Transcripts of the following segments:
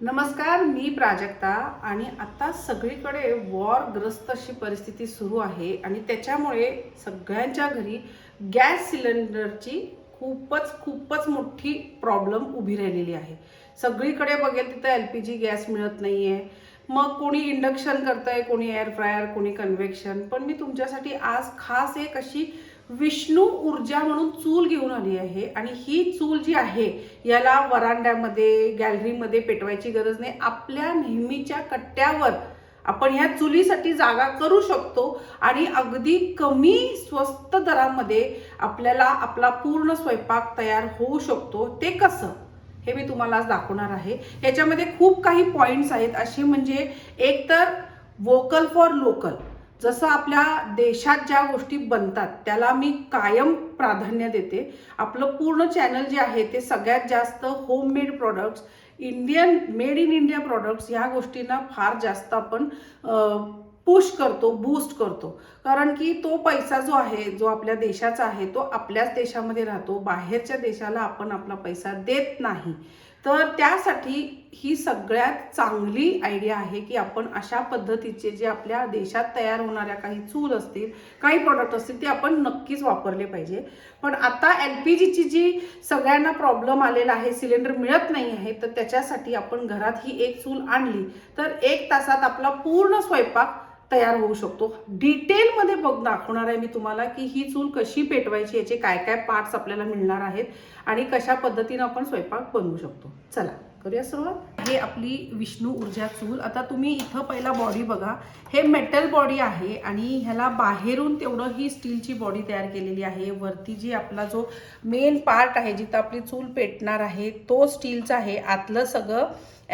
नमस्कार, मी प्राजक्ता आणि आता सगळीकडे वॉरग्रस्त अशी परिस्थिती सुरू आहे आणि त्याच्यामुळे सगळ्यांच्या घरी गॅस सिलेंडरची खूपच मोठी प्रॉब्लेम उभी राहिलेली आहे। सगळीकडे बघेल तिथं LPG गॅस मिळत नाहीये। मग कोणी इंडक्शन करतंय, कोणी एअर फ्रायर, कोणी कन्व्हेक्शन। पण मी तुमच्यासाठी आज खास एक अशी विष्णू ऊर्जा म्हणून चूल घेऊन आली आहे आणि ही चूल जी आहे याला वरांड्यामध्ये गॅलरीमध्ये पेटवायची गरज नाही। आपल्या नेहमीच्या कट्ट्यावर आपण ह्या चुलीसाठी जागा करू शकतो आणि अगदी कमी स्वस्त दरामध्ये आपल्याला आपला पूर्ण स्वयंपाक तयार होऊ शकतो। ते कसं हे मी तुम्हाला आज दाखवणार आहे। याच्यामध्ये खूप काही पॉइंट्स आहेत अशी, म्हणजे एक तर वोकल फॉर लोकल, जसं आपल्या देशात ज्या गोष्टी बनतात त्याला मी कायम प्राधान्य देते। आपलं पूर्ण चॅनल जे आहे ते सगळ्यात जास्त homemade products, Indian made in India products ह्या गोष्टींना फार जास्त आपण पुश करतो, बूस्ट करतो। कारण की तो पैसा जो आहे, जो आपल्या देशाचा आहे, तो आपल्याच देशामध्ये राहतो। बाहेरच्या देशाला आपण आपला पैसा देत नाही। तर त्यासाठी ही सगळ्यात चांगली आयडिया आहे की आपण अशा पद्धतीचे जे आपल्या देशात तयार होणाऱ्या काही चूल असतील, काही प्रोडक्ट असतील ते आपण नक्कीच वापरले पाहिजे। पण आता LPGची जी सगळ्यांना प्रॉब्लेम आलेला आहे, सिलेंडर मिळत नाही आहे, तर त्याच्यासाठी आपण घरात ही एक चूल आणली तर 1 तासात आपला पूर्ण स्वयंपाक तयार होऊ शकतो। डिटेलमध्ये दाखवणार आहे मी तुम्हाला की ही चूल कशी पेटवायची, याचे काय काय पार्ट्स आपल्याला मिळणार आहेत आणि कशा पद्धतीने आपण स्वयंपाक बनवू शकतो। चला करूया सुरुवात। हे आपली विष्णू ऊर्जा चूल। आता तुम्ही इथं पहिला बॉडी बघा, हे मेटल बॉडी आहे आणि ह्याला बाहेरून तेवढं ही स्टीलची बॉडी तयार केलेली आहे। वरती जी आपला जो मेन पार्ट आहे जिथं आपली चूल पेटणार आहे तो स्टीलचा आहे, आतलं सगळं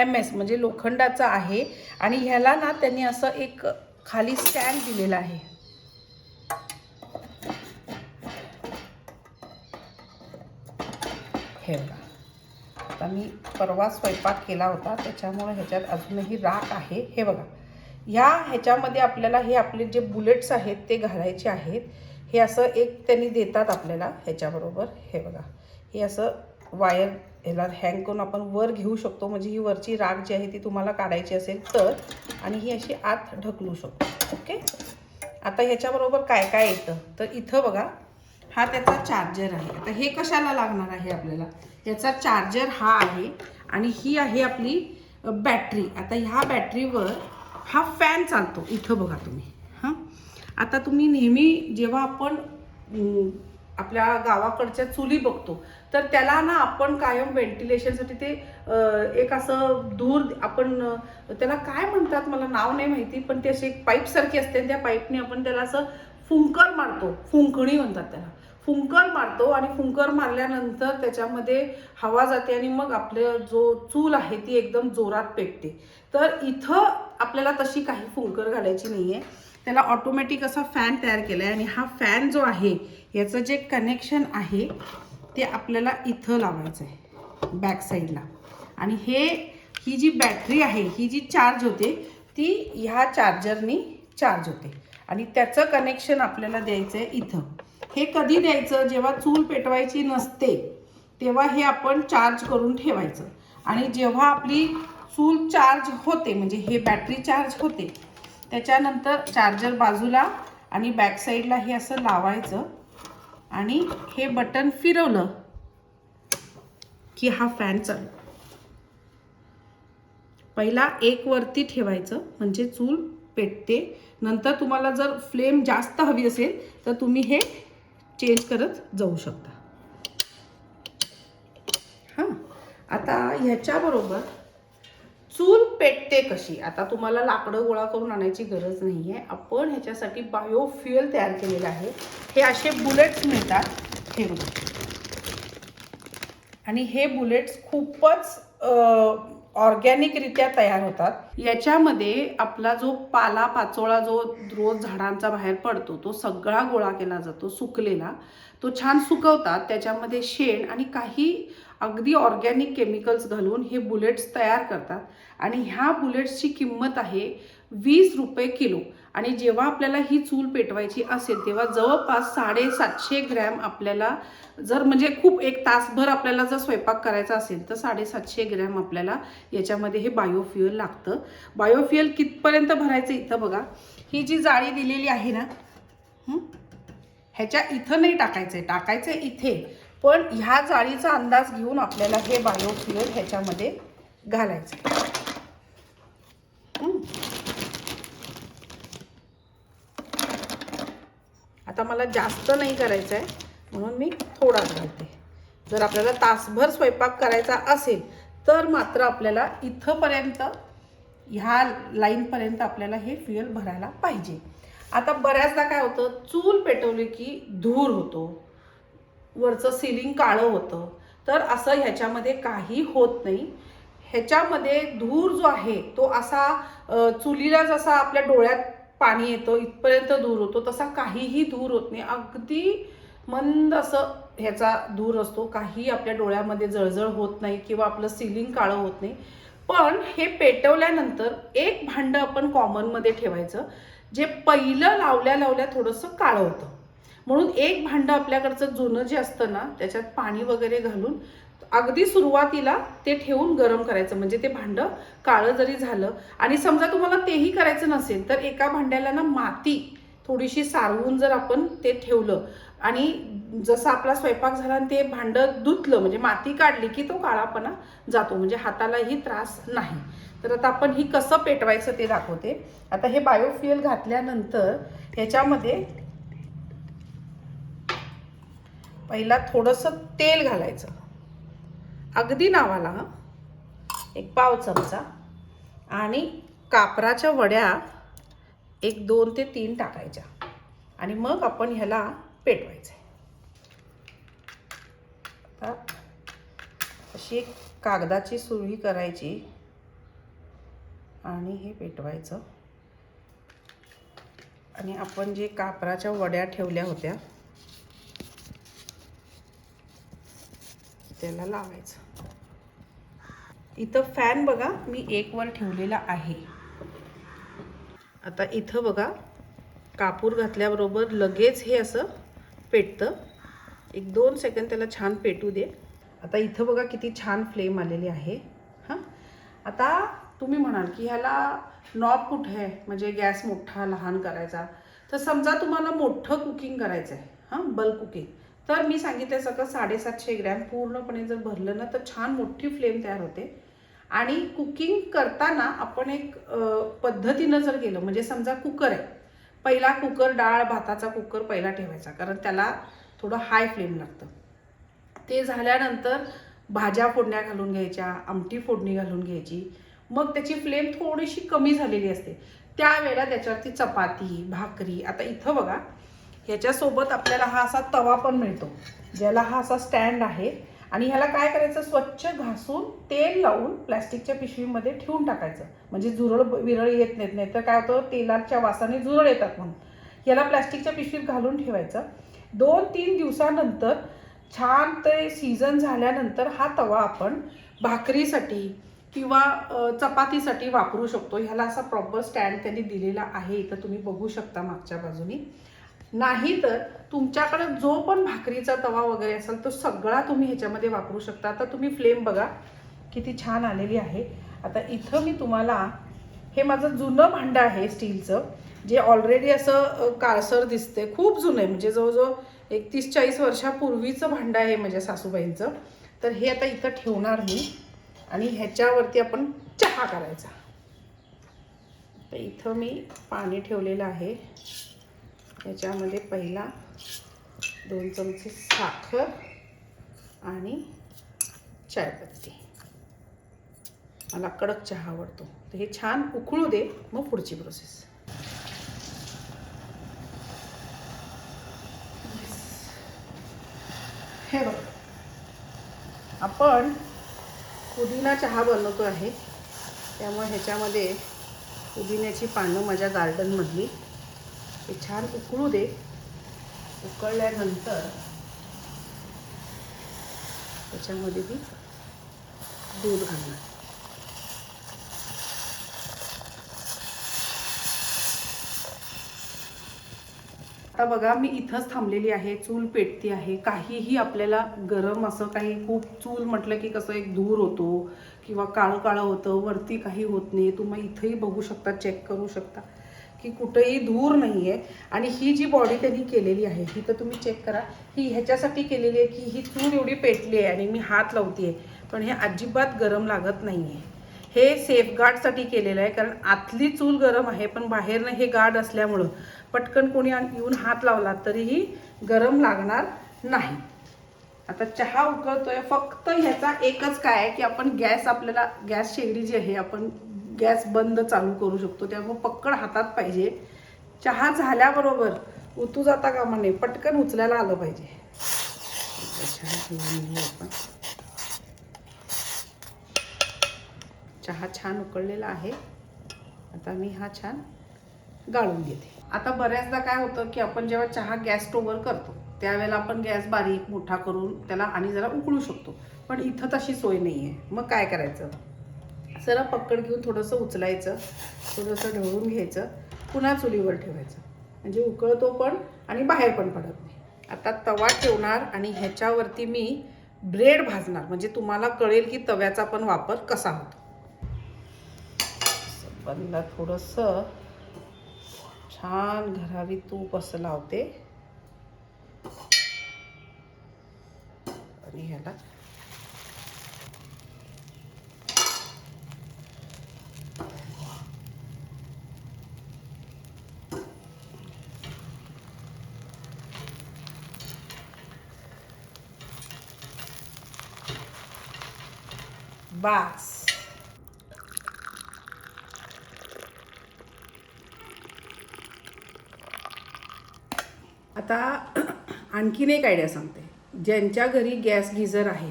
MS म्हणजे लोखंडाचं आहे। आणि ह्याला ना त्यांनी असं एक खाली स्टँड दिलेला आहे। हे बघा, आता मी परवा स्वयंपाक केला होता त्याच्यामुळे ह्याच्यात अजूनही राख आहे। हे बघा, ह्याच्यामध्ये आपल्याला हे आपले जे बुलेट्स आहेत ते घालायचे आहेत। हे असं एक त्यांनी देतात आपल्याला ह्याच्याबरोबर। हे बघा, हे असं वायर ह्याला हँग करून आपण वर घेऊ शकतो, म्हणजे ही वरची राख जी आहे ती तुम्हाला काढायची असेल तर, आणि ही अशी आत ढकलू शकतो। ओके, आता ह्याच्याबरोबर काय काय येतं तर इथं बघा, हा त्याचा चार्जर आहे। आता हे कशाला लागणार आहे आपल्याला, याचा चार्जर हा आहे आणि ही आहे आपली बॅटरी। आता ह्या बॅटरीवर हा फॅन चालतो। इथं बघा तुम्ही, हां आता तुम्ही नेहमी जेव्हा आपण आपल्या गावाकडच्या चुली बघतो तर त्याला ना आपण कायम व्हेंटिलेशनसाठी ते एक असं धूर, आपण त्याला काय म्हणतात मला नाव नाही माहिती, पण ते अशी पाईप सारखी असते, त्या पाईपने आपण त्याला असं फुंकर मारतो, फुंकणी म्हणतात त्याला, फुंकर मारतो आणि फुंकर मारल्यानंतर त्याच्यामध्ये हवा जाते आणि मग आपलं जो चूल आहे ती एकदम जोरात पेटते। तर इथं आपल्याला तशी काही फुंकर घालायची नाहीये, त्याला ऑटोमॅटिक असा फॅन तयार केला आहे। आणि हा फॅन जो आहे याचं जे कनेक्शन आहे ते आपल्याला इथं लावायचं आहे बॅक साईडला। आणि ही जी बॅटरी आहे ही जी चार्ज होते ती ह्या चार्जरनी चार्ज होते आणि त्याचं कनेक्शन आपल्याला द्यायचं आहे इथं। हे कधी द्यायचं, जेव्हा चूल पेटवायची नसते तेव्हा हे आपण चार्ज करून ठेवायचं, आणि जेव्हा आपली चूल चार्ज होते म्हणजे हे बॅटरी चार्ज होते त्याच्यानंतर चार्जर बाजूला आणि बॅक साईडला हे असं लावायचं आणि हे बटन फिरवलं की हा फॅन चालू। पहिला एक वरती ठेवायचं म्हणजे चूल पेटते, नंतर तुम्हाला जर फ्लेम जास्त हवी असेल तर तुम्ही हे चेंज करत जाऊ शकता। हां, आता ह्याच्याबरोबर चूल पेटते कशी, आता तुम्हाला लाकडं गोळा करून आणायची गरज नाही आहे। आपण ह्याच्यासाठी बायोफ्युएल तयार केलेलं आहे। हे असे बुलेट्स मिळतात, हे बघा, आणि हे बुलेट्स खूपच ऑर्गॅनिकरित्या तयार होतात। याच्यामध्ये आपला जो पाला पाचोळा जो रोज झाडांचा बाहेर पडतो तो सगळा गोळा केला जातो, सुकलेला तो छान सुकवतात, त्याच्यामध्ये शेण आणि काही अगदी ऑर्गॅनिक केमिकल्स घालून हे बुलेट्स तयार करतात आणि ह्या बुलेट्सची किंमत आहे 20 रुपये किलो. आणि जेव्हा आपल्याला ही चूल पेटवायची असेल तेव्हा जवळपास 750 ग्रॅम आपल्याला, जर म्हणजे खूप एक तासभर आपल्याला जर स्वयंपाक करायचा असेल तर 750 ग्रॅम आपल्याला याच्यामध्ये हे बायोफ्युएल लागतं. बायोफ्युएल कितपर्यंत भरायचं इथं बघा, ही जी जाळी दिलेली आहे ना, ह्याच्या इथं नाही टाकायचं आहे, टाकायचं आहे इथे. पण ह्या जाळीचा अंदाज घेऊन आपल्याला हे बायोफ्युएल ह्याच्यामध्ये घालायचं. आता मला जास्त नाही करायचं आहे म्हणून मी थोडाच घालते. जर आपल्याला तासभर स्वयंपाक करायचा असेल तर मात्र आपल्याला इथंपर्यंत, ह्या लाईनपर्यंत आपल्याला हे फ्युएल भरायला पाहिजे. आता बऱ्याचदा काय होतं, चूल पेटवली की धूर होतो, वरचं सिलिंग काळं होतं. तर असं ह्याच्यामध्ये काही होत नाही. ह्याच्यामध्ये धूर जो आहे तो असा चुलीला जसा आपल्या डोळ्यात पाणी येतं इथपर्यंत धूर होतो, तसा काहीही धूर होत नाही. अगदी मंद असं ह्याचा धूर असतो, काही आपल्या डोळ्यामध्ये जळजळ होत नाही किंवा आपलं सिलिंग काळं होत नाही. पण हे पेटवल्यानंतर एक भांडं आपण कॉमनमध्ये ठेवायचं, जे पहिलं लावल्या थोडंसं काळं होतं. म्हणून एक भांडं आपल्याकडचं जुनं जे असतं ना, त्याच्यात पाणी वगैरे घालून अगदी सुरुवातीला ते ठेवून गरम करायचं, म्हणजे ते भांडं काळं जरी झालं. आणि समजा तुम्हाला तेही करायचं नसेल तर एका भांड्याला ना माती थोडीशी सारवून जर आपण ते ठेवलं आणि जसा आपला स्वयंपाक झाला आणि ते भांडं धुतलं, म्हणजे माती काढली की तो काळापणा जातो, म्हणजे हातालाही त्रास नाही. तर आता आपण ही कसं पेटवायचं ते दाखवते. आता हे बायोफ्युएल घातल्यानंतर ह्याच्यामध्ये पहिला थोडंसं तेल घालायचं, अगदी नावाला, एक पाव चमचा. आणि कापराच्या वड्या एक 2 ते 3 टाकायच्या आणि मग आपण ह्याला पेटवायचं. आता अशी एक कागदाची सुरळी करायची आणि हे पेटवायचं. आणि आपण जे कापराच्या वड्या ठेवल्या होत्या त्याला लावायचं. इथं फॅन बघा मी 1 वर ठेवलेला आहे. आता इथं बघा कापूर घातल्याबरोबर लगेच हे असं पेटतं. 1-2 सेकंद त्याला छान पेटू दे. आता इथं बघा किती छान फ्लेम आलेली आहे. हां, आता तुम्ही म्हणाल की ह्याला नॉब कुठे आहे, म्हणजे गॅस मोठा लहान करायचा. तर समजा तुम्हाला मोठं कुकिंग करायचं आहे, हां, बल्क कुकिंग, तर मी सांगितलं सगळं 750 ग्रॅम पूर्णपणे जर भरलं ना तर छान मोठी फ्लेम तयार होते. आणि कुकिंग करताना आपण एक पद्धतीनं जर गेलो, म्हणजे समजा कुकर आहे, पहिला कुकर, डाळ भाताचा कुकर पहिला ठेवायचा, कारण त्याला थोडं हाय फ्लेम लागतं. ते झाल्यानंतर भाज्या फोडण्या घालून घ्यायच्या, आमटी फोडणी घालून घ्यायची. मग त्याची फ्लेम थोडीशी कमी झालेली असते, त्यावेळेला त्याच्यावरती चपाती, भाकरी. आता इथं बघा ह्याच्यासोबत आपल्याला हा असा तवा पण मिळतो, ज्याला हा असा स्टँड आहे. आणि ह्याला काय करायचं, स्वच्छ घासून तेल लावून प्लॅस्टिकच्या पिशवीमध्ये ठेवून टाकायचं, म्हणजे झुरळ विरळ येत नाहीत. नाही तर काय होतं, तेलाच्या वासाने झुरळ येतात. म्हणून याला प्लॅस्टिकच्या पिशवीत घालून ठेवायचं. 2-3 दिवसानंतर छान ते सीझन झाल्यानंतर हा तवा आपण भाकरीसाठी किंवा चपातीसाठी वापरू शकतो. ह्याला असा प्रॉपर स्टँड त्यांनी दिलेला आहे, इथं तुम्ही बघू शकता मागच्या बाजूनी. नाही तर तुमच्याकडे जो पण भाकरीचा तवा वगैरे असेल तो सगळा तुम्ही ह्याच्यामध्ये वापरू शकता. आता तुम्ही फ्लेम बघा किती छान आलेली आहे. आता इथं मी तुम्हाला, हे माझं जुनं भांडं आहे स्टीलचं, जे ऑलरेडी असं काळसर दिसते, खूप जुनं आहे, म्हणजे जवळजवळ 30-40 वर्षापूर्वीचं भांडं आहे माझ्या सासूबाईंचं. तर हे आता इथं ठेवणार मी आणि ह्याच्यावरती आपण चहा करायचा. तर इथं मी पाणी ठेवलेलं आहे, याच्यामध्ये पहिला 2 चमचे साखर आणि चायपत्ती. मला कडक चहा आवडतो. तर हे छान उकळू दे, मग पुढची प्रोसेस. हे बघ, आपण पुदिना चहा बनवतो आहे, त्यामुळे ह्याच्यामध्ये पुदिन्याची पानं माझ्या गार्डनमधली, हे छान उकळू दे. उकळल्यानंतर त्याच्यामध्ये मी दूध घालणार. आता बघा मी इथंच थांबलेली आहे, चूल पेटती आहे. काहीही आपल्याला गरम असं काही खूप चूल म्हटलं की कसं एक धूर होतो किंवा काळं काळं होतं, वरती काही होत नाही. तुम्ही इथंही बघू शकता, चेक करू शकता की कुठेही धूर नाही आहे. आणि ही जी बॉडी त्यांनी केलेली आहे ही तर तुम्ही चेक करा, ही ह्याच्यासाठी केलेली आहे की ही चूल एवढी पेटली आहे आणि मी हात लावते आहे, पण हे अजिबात गरम लागत नाही आहे. हे सेफगार्डसाठी केलेलं आहे, कारण आतली चूल गरम आहे पण बाहेरनं हे गार्ड असल्यामुळं पटकन कोणी येऊन हात लावला तरीही गरम लागणार नाही. आता चहा उकळतोय. फक्त ह्याचा एकच काय आहे की आपण आपल्याला गॅस शेगडी जी आहे आपण गॅस बंद चालू करू शकतो, त्यामुळे पक्कड हातात पाहिजे. चहा झाल्याबरोबर उतू जाता कामा नये, पटकन उचलायला आलं पाहिजे. चहा छान उकळलेला आहे. आता मी हा छान गाळून घेते. आता बऱ्याचदा काय होतं की आपण जेव्हा चहा गॅस स्टोवर करतो त्यावेळेला आपण गॅस बारीक मोठा करून त्याला आणि जरा उकळू शकतो, पण इथं तशी सोय नाही आहे. मग काय करायचं, जरा पक्कड घेऊन थोडंसं उचलायचं, थोडंसं ढवळून घ्यायचं, पुन्हा चुलीवर ठेवायचं, म्हणजे उकळतो पण आणि बाहेर पण पडत नाही. आता तवा ठेवणार आणि ह्याच्यावरती मी ब्रेड भाजणार, म्हणजे तुम्हाला कळेल की तव्याचा पण वापर कसा होतो. बंद थोडंसं छान घरावी तूप असं लावते आणि ह्याला बास. आता आणखीन एक आयडिया सांगते. ज्यांच्या घरी गॅस गीझर आहे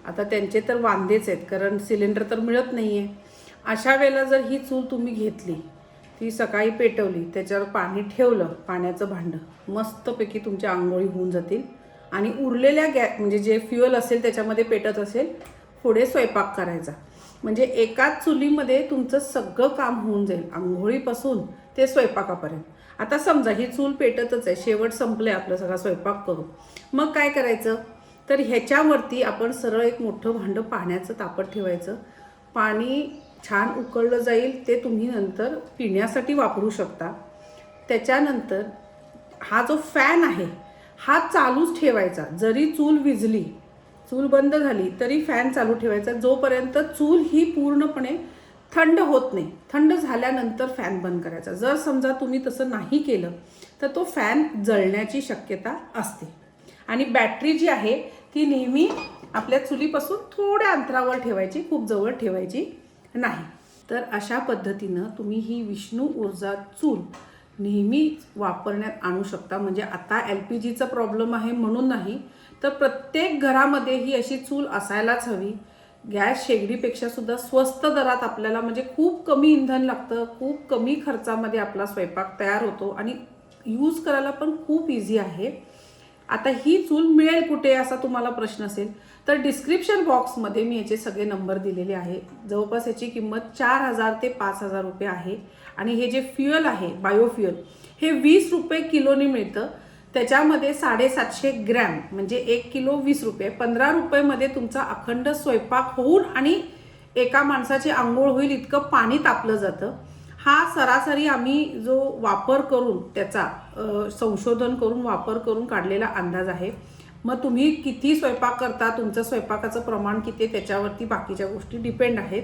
आता त्यांचे तर वांदेच आहेत, कारण सिलेंडर तर मिळत नाही आहे. अशा वेळेला जर ही चूल तुम्ही घेतली, ती सकाळी पेटवली, त्याच्यावर पाणी ठेवलं, पाण्याचं भांडं, मस्तपैकी तुमच्या आंघोळी होऊन जातील. आणि उरलेल्या गॅस म्हणजे जे फ्युअल असेल त्याच्यामध्ये पेटत असेल, पुढे स्वयंपाक करायचा, म्हणजे एकाच चुलीमध्ये तुमचं सगळं काम होऊन जाईल, आंघोळीपासून ते स्वयंपाकापर्यंत. आता समजा ही चूल पेटतच आहे, शेवट संपले आपलं सगळा स्वयंपाक करू, मग काय करायचं, तर ह्याच्यावरती आपण सरळ एक मोठं भांडं पाण्याचं तापत ठेवायचं. पाणी छान उकळलं जाईल, ते तुम्ही नंतर पिण्यासाठी वापरू शकता. त्याच्यानंतर हा जो फॅन आहे हा चालूच ठेवायचा, जरी चूल विझली, चूल बंद झाली तरी फॅन चालू ठेवायचा, जोपर्यंत चूल ही पूर्णपणे थंड होत नाही. थंड झाल्यानंतर फॅन बंद करायचा. जर समजा तुम्ही तसं नाही केलं तर तो फॅन जळण्याची शक्यता असते. आणि बॅटरी जी आहे ती नेहमी आपल्या चुलीपासून थोड्या अंतरावर ठेवायची, खूप जवळ ठेवायची नाही. तर अशा पद्धतीनं तुम्ही ही विष्णू ऊर्जा चूल नेहमी वापरण्यात आणू शकता. म्हणजे आता LPGचा प्रॉब्लेम आहे म्हणून नाही, तर प्रत्येक घरामध्ये ही अशी चूल असायलाच हवी. गॅस शेगडीपेक्षा सुद्धा स्वस्त दरात आपल्याला, म्हणजे खूप कमी इंधन लागतं, खूप कमी खर्चामध्ये आपला स्वयंपाक तयार होतो आणि यूज करायला पण खूप इझी आहे. आता ही चूल मिळेल कुठे असा तुम्हाला प्रश्न असेल तर डिस्क्रिप्शन बॉक्समध्ये मी याचे सगळे नंबर दिलेले आहे. जवळपास याची किंमत 4000 ते 5000 रुपये आहे. आणि हे जे फ्युअल आहे बायोफ्युअल हे 20 रुपये किलोने मिळतं. त्याच्यामध्ये 750 ग्रॅम म्हणजे 1 किलो 20 रुपये, 15 रुपयेमध्ये तुमचा अखंड स्वयंपाक होऊन आणि एका माणसाची आंघोळ होईल इतकं पाणी तापलं जातं. हा सरासरी आम्ही जो वापर करून त्याचा संशोधन करून वापर करून काढलेला अंदाज आहे. मग तुम्ही किती स्वयंपाक करता, तुमचं स्वयंपाकाचं प्रमाण किती, त्याच्यावरती बाकीच्या गोष्टी डिपेंड आहेत.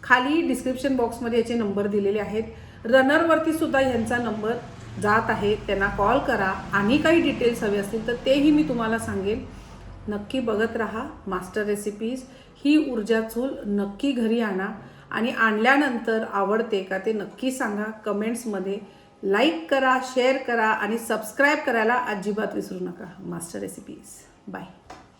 खाली डिस्क्रिप्शन बॉक्समध्ये याचे नंबर दिलेले आहेत. रनरवरती सुद्धा ह्यांचा नंबर जात आहे, त्यांना कॉल करा. आणि काही डिटेल्स हवे असतील तर तेही मी तुम्हाला सांगेन. नक्की बघत राहा मास्टर रेसिपीज. ही ऊर्जा चूल नक्की घरी आणा आणि आणल्यानंतर आवडते का ते नक्की सांगा कमेंट्समध्ये. लाईक करा, शेअर करा आणि सबस्क्राईब करायला अजिबात विसरू नका. Master recipes. बाय.